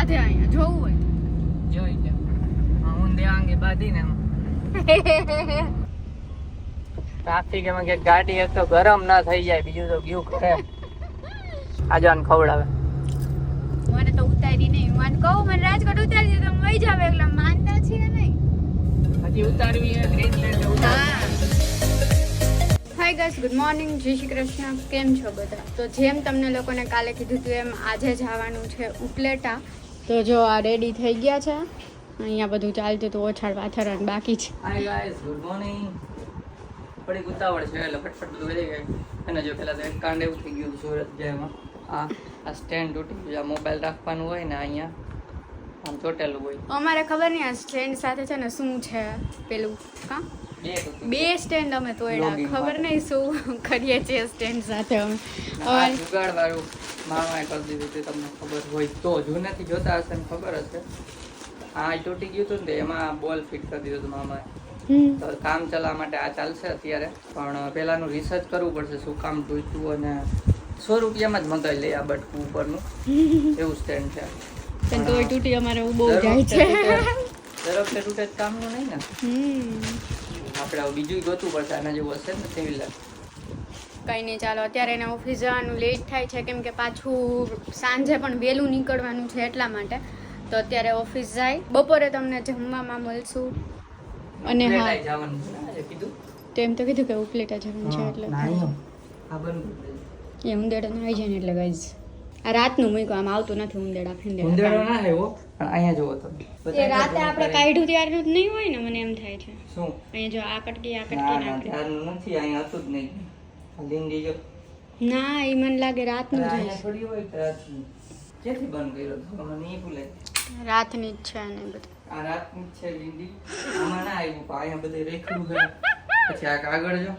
બાંધે અહીંયા જોવું હોય જોઈ લે હું દેવાંગે બાંધીને ટ્રાફિક એમાં કે ગાડી એક તો ગરમ ના થઈ જાય બીજું તો ગયું કરે આજાન ખવડાવે મને તો ઉતારી નહીં મને કહું મને રાજકોટ ઉતારી દે તો હું વહી જાવ એટલે માનતા છીએ નહીં હજી ઉતારવી હે ગ્રીનલેન્ડ ઉતાર હાય ગાઈસ ગુડ મોર્નિંગ જય શ્રી કૃષ્ણ કેમ છો બધા તો જેમ તમને લોકોને કાલે કીધું હતું એમ આજે જવાનું છે ઉપલેટા તો જો આ રેડી થઈ ગયા છે અહીંયા બધું ચાલતું હતું ઓછાડ પાથરણ બાકી છે હાય ગાઈસ ગુડ મોર્નિંગ થોડીક ઉતાવળ છે એટલે ફટફટ બધું કરી ગયું અને જો પેલા તો એક કાંડ એવું થઈ ગયું સુરત જેમાં આ સ્ટેન્ડ તૂટી ગયું મોબાઈલ રાખવાનું હોય ને અહીંયા આમ ચોટેલું હોય અમારે ખબર નહીં આ સ્ટેન્ડ સાથે છે ને શું છે પેલું હા બે સ્ટેન્ડ અમે તોડ્યા ખબર નહીં શું કરીએ છીએ સ્ટેન્ડ સાથે અમે જુગાડ વાળું મામાએ કરી દીધું તે તમને ખબર હોય તો જૂનેથી જોતા હશે ને ખબર હશે આ તૂટી ગયું હતું ને એમાં બોલ ફિટ કરી દીધું હતું મામાએ તો કામ ચલાવવા માટે આ ચાલશે અત્યારે પણ પહેલાનું રિસર્ચ કરવું પડશે શું કામ જોઈતું અને 100 રૂપિયામાં જ મંગાવી લઈએ આ બટકું ઉપરનું એવું સ્ટેન્ડ છે પણ તોય તૂટી અમારે બહુ જાય છે દર વખતે તૂટે કામનું નહીં ને આપણે બીજું ગોતવું પડશે આના જેવું હશે ને સિવિલ કંઈ નહીં ચાલો અત્યારે એને ઓફિસ જવાનું લેટ થાય છે કેમ કે પાછું સાંજે પણ વહેલું નીકળવાનું છે એટલા માટે તો અત્યારે ઓફિસ જાય બપોરે તમને જમવામાં મળશું અને હા તો એમ તો કીધું કે ઉપલેટા જવાનું છે એટલે એ ઉંદેડા ના આવી જાય ને એટલે ગાઈઝ આ રાતનું મૂક્યું આમ આવતું નથી ઉંદેડા ઉંદેડો ના આવ્યો પણ અહીંયા જોવો તો એ રાતે આપણે કાઢ્યું ત્યારનું જ નહીં હોય ને મને એમ થાય છે શું અહીંયા જો આ કટકી ના નથી અહીંયા હતું જ નહીં લીંડી જો ના એ મને લાગે રાતનું જ અહીંયા થોડી હોય તો ક્યાંથી બંધ કર્યો તો મને નહીં ભૂલે રાતની જ છે ને બધું આ રાતની જ છે લીંડી આમાં ના આવ્યું પણ અહીંયા બધે રેખડું છે પછી આ કાગળ જો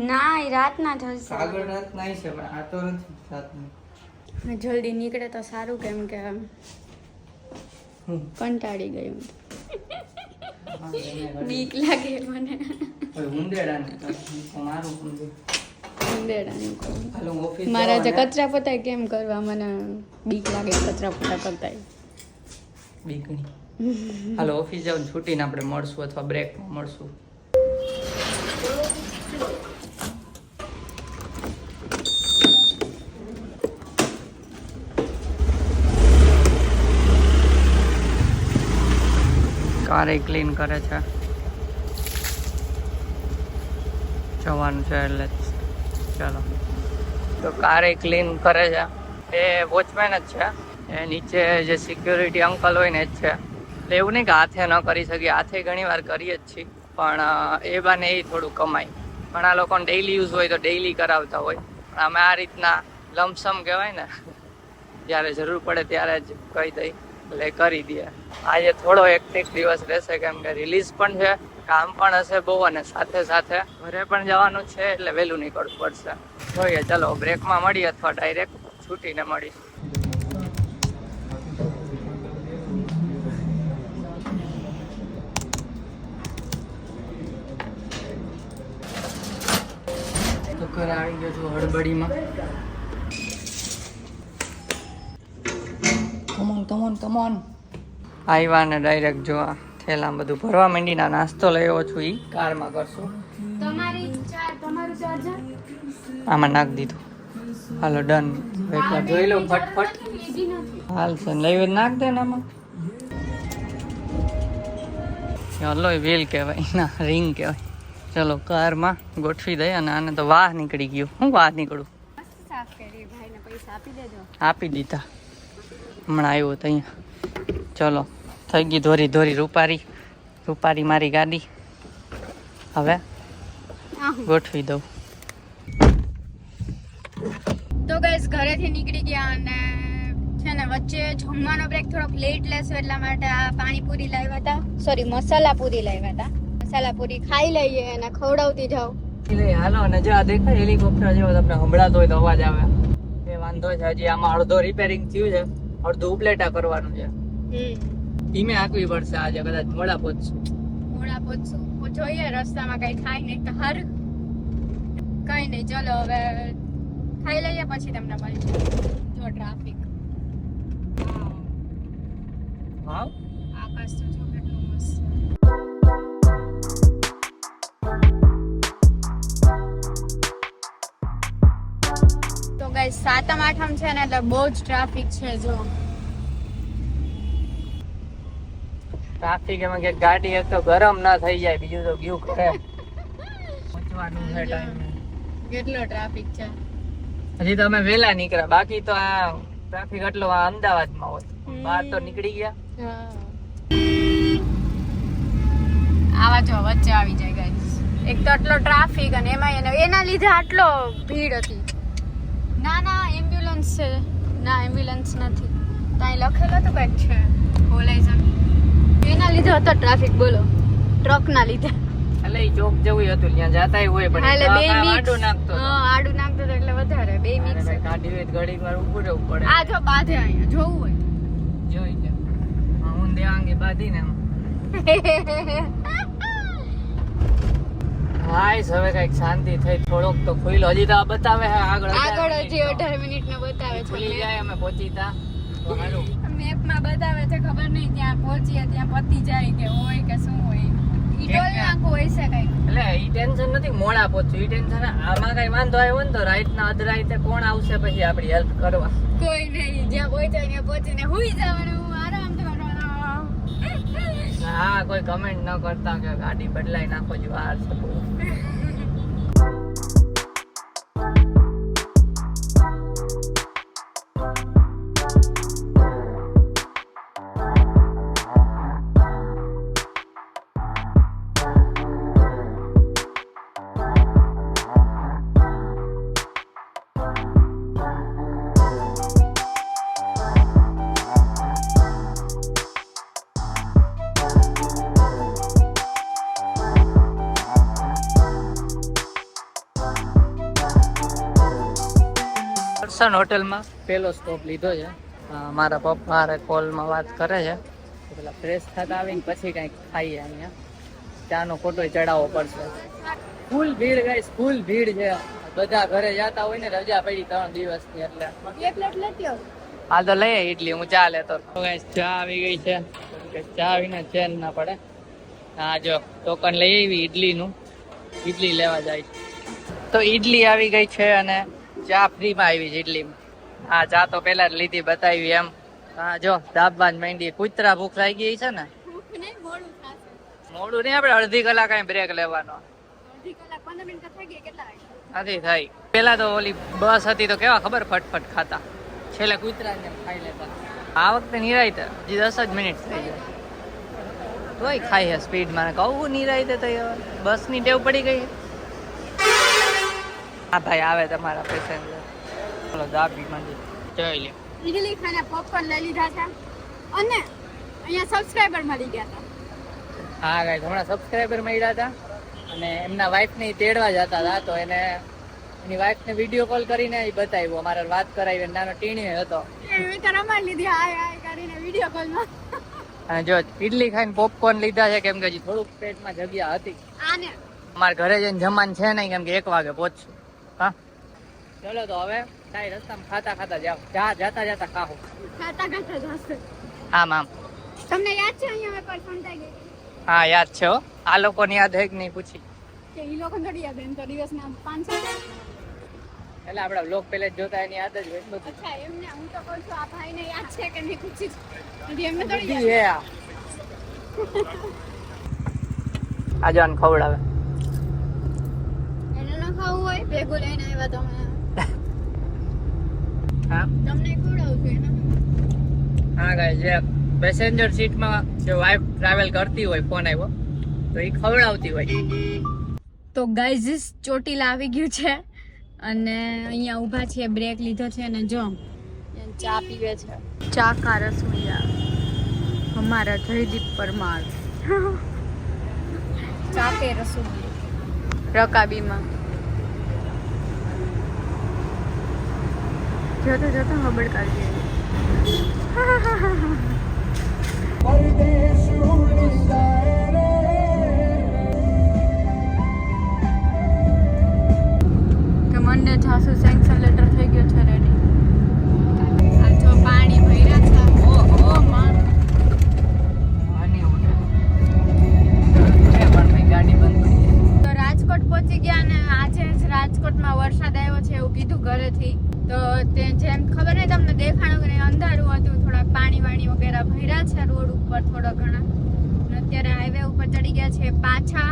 ના એ રાતના જ હશે કાગળ રાત ના છે પણ આ તો નથી રાતનું જલ્દી નીકળે તો સારું કેમ કે કંટાળી ગઈ હું બીક લાગે મને મારા જે કચરા પોતા કેમ કરવા મને બીક લાગે કચરા પોતા કરતા બીકણી હાલો ઓફિસ જાવ છૂટીને આપણે મળશું અથવા બ્રેકમાં મળશું કારે ક્લીન કરે છે જવાનું છે એટલે ચાલો તો કારે ક્લીન કરે છે એ વોચમેન જ છે એ નીચે જે સિક્યોરિટી અંકલ હોય ને જ છે એટલે એવું નહીં કે હાથે ન કરી શકીએ હાથે ઘણી વાર કરીએ જ છીએ પણ એ બાને એ થોડું કમાય ઘણા લોકોને ડેઈલી યુઝ હોય તો ડેઈલી કરાવતા હોય પણ અમે આ રીતના લમસમ કહેવાય ને જ્યારે જરૂર પડે ત્યારે જ કહી દઈ એટલે કરી દઈએ આજે થોડો એક દિવસ રહેશે કેમ કે રિલીઝ પણ છે કામ પણ હશે બહુ અને સાથે સાથે ઘરે પણ જવાનું છે એટલે વહેલું નીકળવું પડશે જોઈએ ચલો બ્રેકમાં મળીએ અથવા ડાયરેક્ટ છૂટીને મળી તો ઘરે આવી ગયો છું હડબડીમાં કમોન આવ્યા ને ડાયરેક્ટ જો આ થેલામાં બધું ભરવા માંડીને નાસ્તો લઈ આવ્યો છું એ કારમાં કરશું આમાં નાખ દીધું હાલો ડન એકવાર જોઈ લો ફટફટ હાલ છે લઈ નાખ દે ને આમાં હલો વ્હીલ કહેવાય ના રિંગ કહેવાય ચલો કારમાં ગોઠવી દઈએ અને આને તો વાહ નીકળી ગયું હું વાહ નીકળું આપી દીધા હમણાં આવ્યો તો અહીંયા ચલો થઈ ગઈ ધોરી રૂપારી મારી ગાડી હવે ગોઠવી દઉં તો ગાઈસ ઘરેથી નીકળી ગયા અને છે ને વચ્ચે જમવાનો બ્રેક થોડોક લેટ લેશો એટલા માટે આ પાણીપુરી લાવ્યા હતા સોરી મસાલા પૂરી લાવ્યા હતા મસાલા પૂરી ખાઈ લઈએ અને ખવડાવતી જાઉં હાલો અને જો આ દેખાય હેલિકોપ્ટર જેવો તમને સંભળાતો હોય તો અવાજ આવે એ વાંધો છે હજી આમાં અડધો રિપેરિંગ થયું છે અડધું ઉપલેટા કરવાનું છે ધીમે આંકવી પડશે આજે કદાચ મોડા પહોંચશું જોઈએ રસ્તામાં કઈ થાય નહીં તો હારું કઈ નહીં ચલો હવે ખાઈ લઈએ પછી તમને મળીશું જો ટ્રાફિક હા આકાશ તો જો કેટલું મસ્ત છે. તો ગાઈસ સાતમ આઠમ છે ને એટલે બહુ જ ટ્રાફિક છે જો. ટ્રાફિક એમાં કે ગાડી એક તો ગરમ ના થઈ જાય, બીજું તો ગયું કરે પહોંચવાનું છે ટાઈમે. કેટલો ટ્રાફિક છે. હજી તો અમે વહેલા નીકળ્યા, બાકી તો આ ટ્રાફિક એટલો આ અમદાવાદમાં હોય, બહાર તો નીકળી ગયા. આવા જો વચ્ચે આવી જાય ગાઈસ. એક તો આટલો ટ્રાફિક અને એમાં એના લીધે આટલો ભીડ હતી. ના એમ્બ્યુલન્સ છે. ના એમ્બ્યુલન્સ નથી. ત્યાં લખેલું હતું કંઈક છે હોલાઇઝન. એના લીધે હતો ટ્રાફિક બોલો, ટ્રકના લીધે. એટલે ઈ ચોક જેવું હતું, ત્યાં જાતાય હોય પણ એટલે બે મિક્સ આડું નાખતો હતો. હા આડું નાખતો હતો એટલે વધારે બે મિક્સ. ગાડી હોય ઘડીક વાર ઊભું રહેવું પડે. આ જો બાંધે અહીંયા જોવું હોય જોઈ લે હું દેવાંગે બાંધીને એમ. હાઈસ હવે કઈક શાંતિ થઈ, થોડોક તો ખુલ્લો. હજી તો આ બતાવે છે આગળ હજી 18 મિનિટ નો બતાવે છે. ખુલી જાય અમે પહોંચી તા તો હારું. મેપમાં બતાવે છે, ખબર નહીં ત્યાં પહોંચીએ ત્યાં પતી જાય કે હોય કે શું હોય. ઈ ટોલ નાકું હોય છે કઈક. એટલે ઈ ટેન્શન નથી મોડા પહોંચ્યું, ઈ ટેન્શન આમાં કઈ વાંધો આવ્યો ને તો રાઈટ ના અધરાઈતે કોણ આવશે પછી આપણી હેલ્પ કરવા? કોઈ નહીં, જ્યાં પહોંચાય ત્યાં પહોંચીને હુઈ જવાનું, આરામ કરવાનો. હા કોઈ કમેન્ટ ન કરતા કે ગાડી બદલાઈ નાખો જો વાર છે બહુ. દર્શન હોટલમાં પેલો સ્ટોપ લીધો છે. મારા પપ્પા હારે કોલમાં વાત કરે છે, પેલા ફ્રેશ થતા આવીને પછી કંઈક ખાઈએ. અહીંયા ચાનો ફોટો ચડાવવો પડશે. ફૂલ ભીડ ગાઈસ, ફૂલ ભીડ છે. બધા ઘરે જતા હોય ને, રજા પડી 3 દિવસની એટલે. એક પ્લેટ લેતી આવ. હા તો લઈએ ઇડલી, હું ચા લેતો. ગાઈસ ચા આવી ગઈ છે, ચા વિના ચેન ના પડે. હા જો ટોકન લઈ આવી ઇડલીનું, ઇડલી લેવા જાય છે. તો ઇડલી આવી ગઈ છે અને ચા ફ્રીમાં આવી છે ઇડલીમાં. હા ચા તો પેલા જ લીધી, બતાવી એમ. હા જો દાબવા જ માંડી. કૂતરા ભૂખ લાગી ગઈ છે ને. મોડું નહીં, આપણે અડધી કલાક અહીં બ્રેક લેવાનો. નથી થઈ. પેલા તો ઓલી બસ હતી તો કેવા ખબર ફટફટ ખાતા, છેલ્લે કૂતરાને ખાઈ લેતા. આ વખતે નિરાયતે હજી 10 જ મિનિટ થઈ જાય તોય ખાઈ હે સ્પીડમાં. કહું નિરાયતે તો બસની ટેવ પડી ગઈ. હા ભાઈ આવે તમારા પેસેન્જર. ચલો દાબી માંડી જોઈ લે. ઇડલી ખાને પોપકોર્ન લઈ લીધા છે અને અહીંયા સબસ્ક્રાઇબર મળી ગયા હતા. હા ગાઈસ હમણાં સબસ્ક્રાઇબર મળ્યા હતા અને એમના વાઈફને તેડવા જતા હતા, તો એને એની વાઈફને વિડીયો કોલ કરીને બતાવ્યો, અમારે વાત કરાવી. નાનો ટીણી હતો મેં તો રમાડી લીધી હાય હાય કરીને વિડીયો કોલમાં. અને જો ઇડલી ખાઈને પોપકોર્ન લીધા છે, કેમ કે હજી થોડુંક પેટમાં જગ્યા હતી. આને અમારે ઘરે જઈને જમવાનું છે નહીં, કેમ કે 1 વાગે પહોંચશું. હા ચલો તો હવે કાંઈ રસ્તામાં ખાતા ખાતા જાઓ. જાતા ખાઓ. ખાતા ખાતા જશે. આમ આમ તમને યાદ છે અહીંયા વેપાર સંતાઈ ગઈ? હા યાદ છે હો. આ લોકોને યાદ હે કે નહીં પૂછી. કે ઈ લોકો થોડી યાદ એમ તો દિવસના 500. એટલે આપડા વ્લોગ પહેલા જ જોતા એની યાદ જ હોય બધું. અચ્છા એમને હું તો કહું છું આ ભાઈને યાદ છે કે નહીં પૂછી એમને થોડી બુદ્ધિ હે આ. આ જાન ખવડાવે. એને ન ખાવું હોય ભેગું લઈને આવ્યા તમે. હા તમને ખવડાવું છું એને. હા ગાઈસ જે પેસેન્જર સીટમાં જે વાઈફ ટ્રાવેલ કરતી હોય ફોન આવ્યો તો એ ખવડાવતી હોય. તો ગાઈઝ ચોટીલા આવી ગયું છે અને અહીંયા ઊભા છીએ, બ્રેક લીધો છે અને જો ચા પીવે છે. ચા કા રસોઈયા હમારા જયદીપ પરમાર. ચા કે રસોઈયા રકાબીમાં જોતો જોતો હબડ કાઢી. કે મને છાસુ સેન્કશન લેટર થઈ ગયો છે રેડી. આ જો પાણી ભર્યા છે. ઓહો માં છે રોડ ઉપર થોડા ઘણા. અને અત્યારે હાઈવે ઉપર ચડી ગયા છે પાછા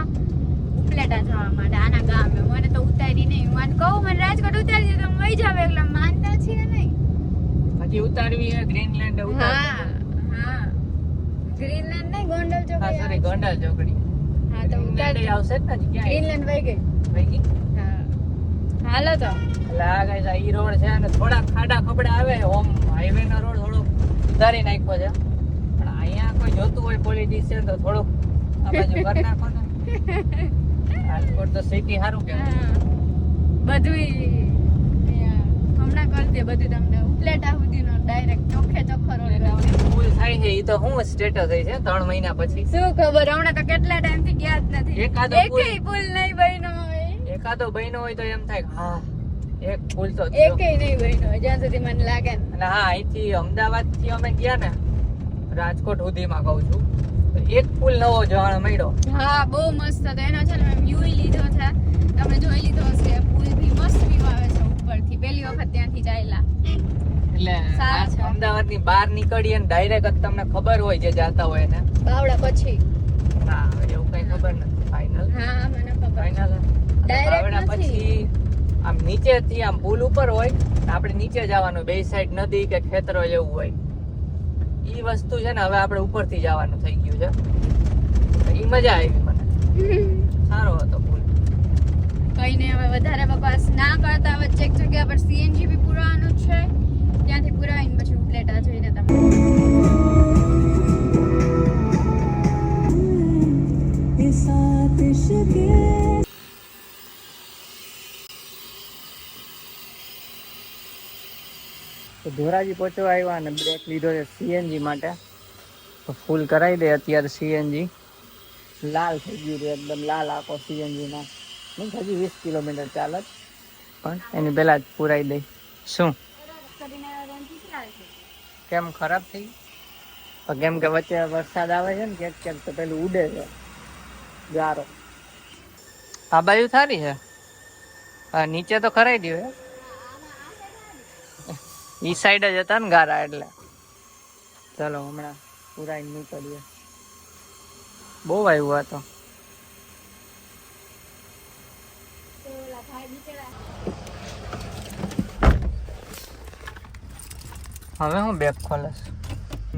ઉપલેટા જવા માટે આના ગામે. મને તો ઉતારી નહીં. હું આને કહું મને રાજકોટ ઉતારી દે તો હું વહી જાવ એકલા. માનતા છીએ નહીં. હજી ઉતારવી છે ગ્રીનલેન્ડ ઉતાર. હા ગ્રીનલેન્ડ નહીં ગોંડલ હા ચોકડી. સોરી ગોંડલ ચોકડી. હા તો ઉતાર ગ્રીનલેન્ડ આવશે જ ને ક્યાં ગ્રીનલેન્ડ વહી ગઈ. વહી ગઈ. હા હાલો તો. એટલે આ ગાઈસ આ ઈ રોડ છે અને થોડા ખાડા ખબડા આવે. ઓમ હાઈવે નો રોડ થોડો સુધારી નાખ્યો છે. પણ અહીંયા કોઈ જોતું હોય પોલિટિશિયન તો થોડુંક આ બાજુ કરી નાખો ને. રાજકોટ તો સિટી સારું કહેવાય. બધુંય હમણાં કરી દે બધું તમને ઉપલેટા સુધીનો ડાયરેક્ટ ચોખ્ખે ચોખ્ખો રોડ. ફૂલ થાય છે ઈ તો હું સ્ટેટસ થઈ છે 3 મહિના પછી. શું ખબર હમણાં તો કેટલા ટાઈમ થી ગયા જ નથી. એકાદો એકેય પુલ નહીં બન્યો હોય. એકાદો બહેનો હોય તો એમ થાય કે હા એક ફૂલ તો થયો. એકેય નહીં બન્યો હોય જ્યાં સુધી મને લાગે ને. અને હા અહીંથી અમદાવાદ થી અમે ગયા ને રાજકોટ સુધીમાં કહું છું તો એક પુલ નવો જોવા મળ્યો. હા બહુ મસ્ત હતો. એનો છે ને મેં વ્યૂ લીધો છે. તમે જોઈ લીધો હશે. પુલ ભી મસ્ત વ્યૂ આવે છે ઉપરથી. પહેલી વખત ત્યાંથી ચાલ્યા. એટલે સારું છે. અમદાવાદ ની બહાર નીકળીએ ને ડાયરેક્ટ જ તમને ખબર હોય જે જાતા હોય ને. બાવડા પછી. ના હવે એવું કઈ ખબર નથી ફાઇનલ. હા મને ખબર. ફાઇનલ Direct પછી આમ નીચેથી આમ પુલ ઉપર હોય ને આપણે નીચે જવાનું. બે સાઈડ નદી કે ખેતરો જેવું હોય. ઈ વસ્તુ છે ને હવે આપણે ઉપરથી જવાનું થઈ ગયું છે. ઈ મજા આવી મને. સારો હતો પુલ. કઈ નહીં હવે વધારે બકવાસ ના કરતા. વચ્ચે એક જગ્યા પર સીએનજી બી પુરાવાનું છે. ત્યાંથી પુરાવીને પછી ઉપલેટા જઈને તમે તો ધોરાજી પહોંચવા આવ્યા અને બ્રેક લીધો છે સીએનજી માટે. તો ફૂલ કરાવી દે અત્યારે સીએનજી. લાલ થઈ ગયું છે એકદમ લાલ આખો સીએનજી માં. નહીં હજી 20 કિલોમીટર ચાલે જ પણ એની પહેલા જ પુરાઈ દઈ. શું કેમ ખરાબ થઈ? કેમ કે વચ્ચે વરસાદ આવે છે ને ક્યાંક ક્યાંક તો પેલું ઉડે છે ગારો. આ બાજુ સારી છે. હા નીચે તો ખરાઈ દો. ઈ સાઈડ જ હતા ને ગારા એટલે. ચલો હમણાં પુરાઈ નીકળીએ. બહુ આવ્યું આ તો. હવે હું બેગ ખોલસ.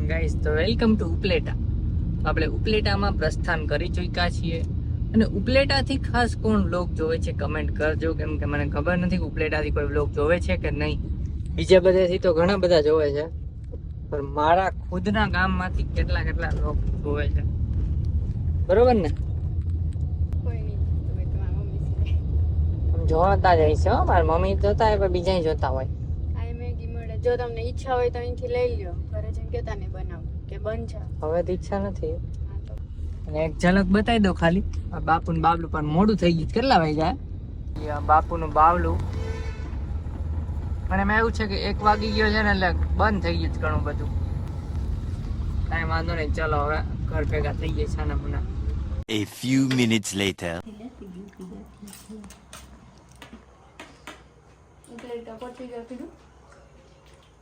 ગાઈસ તો વેલકમ ટુ ઉપલેટા. આપણે ઉપલેટામાં પ્રસ્થાન કરી ચૂક્યા છીએ. અને ઉપલેટાથી ખાસ કોણ વ્લોગ જોવે છે કમેન્ટ કરજો. કેમ કે મને ખબર નથી કે ઉપલેટાથી કોઈ વ્લોગ જોવે છે કે નહીં. બીજા બધાથી તો ઘણા બધા જોવે છે પણ મારા ખુદના ગામમાંથી કેટલા વ્લોગ જોવે છે. બરોબર ને? કોઈ નહીં. તમે તમારા મમ્મી જોતા જાય છે હો. મારા મમ્મી જોતા હોય પણ બીજા જોતા હોય. આ મેગી મળે. જો તમને ઈચ્છા હોય તો અહીંથી લઈ લ્યો. ઘરે જઈને કેતા ને બનાવો કે બન છે. હવે તો ઈચ્છા નથી. હા તો અને એક ઝલક બતાવી દો ખાલી. આ બાપુનું બાવલું પણ મોડું થઈ ગયું. કેટલા વાગ્યા? બાપુનું બાવલું પણ એમાં એવું છે કે 1 વાગી ગયો છે ને એટલે બંધ થઈ ગયું ઘણું બધું. કાંઈ વાંધો નહીં. ચલો હવે ઘર ભેગા થઈ ગયા છાના મુના. A few minutes later. Upleta પહોંચી ગયા કીધું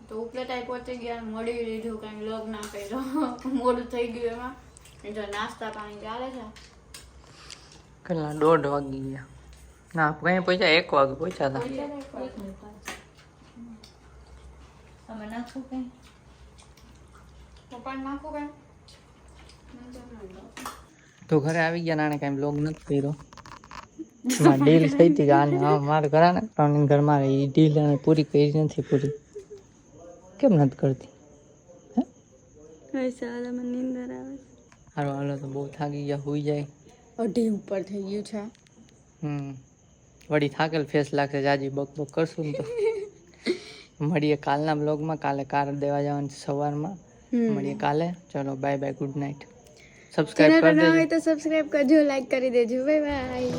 તો ઉપલેટા પહોંચી ગયા. મળી લીધું કઈ વ્લોગ ના કર્યો. મોડું થઈ ગયું એમાં. જો નાસ્તા પાણી ચાલે છે. કેટલા 1:30 વાગી ગયા. ના કઈ પહોંચ્યા 1 વાગે પહોંચ્યા હતા. તમે નાખો કઈ પપ્પા નાખો કઈ. તો ઘરે આવી ગયા. નાણે કઈ બ્લોગ નથી કર્યો. ડીલ થઈ હતી કે આને હા મારે ઘરાને ત્રણ ઘરમાં એ ડીલ પૂરી કરી નથી. પૂરી કેમ નથી કરતી? નીંદર આવે. હારો હાલો તો બહુ થાકી ગયા. હોઈ જાય. 2:30 ઉપર થઈ ગયું છે. વળી થાકેલ ફેસ લાગશે. જાજી બક કરશું ને તો. મળીએ કાલના બ્લોગમાં. કાલે કાર દેવા જવાનું છે સવારમાં. મળીએ કાલે. ચલો bye bye. Good night. Subscribe કરી દેજો. તો સબસ્ક્રાઇબ કરજો, લાઈક કરી દેજો. Bye bye.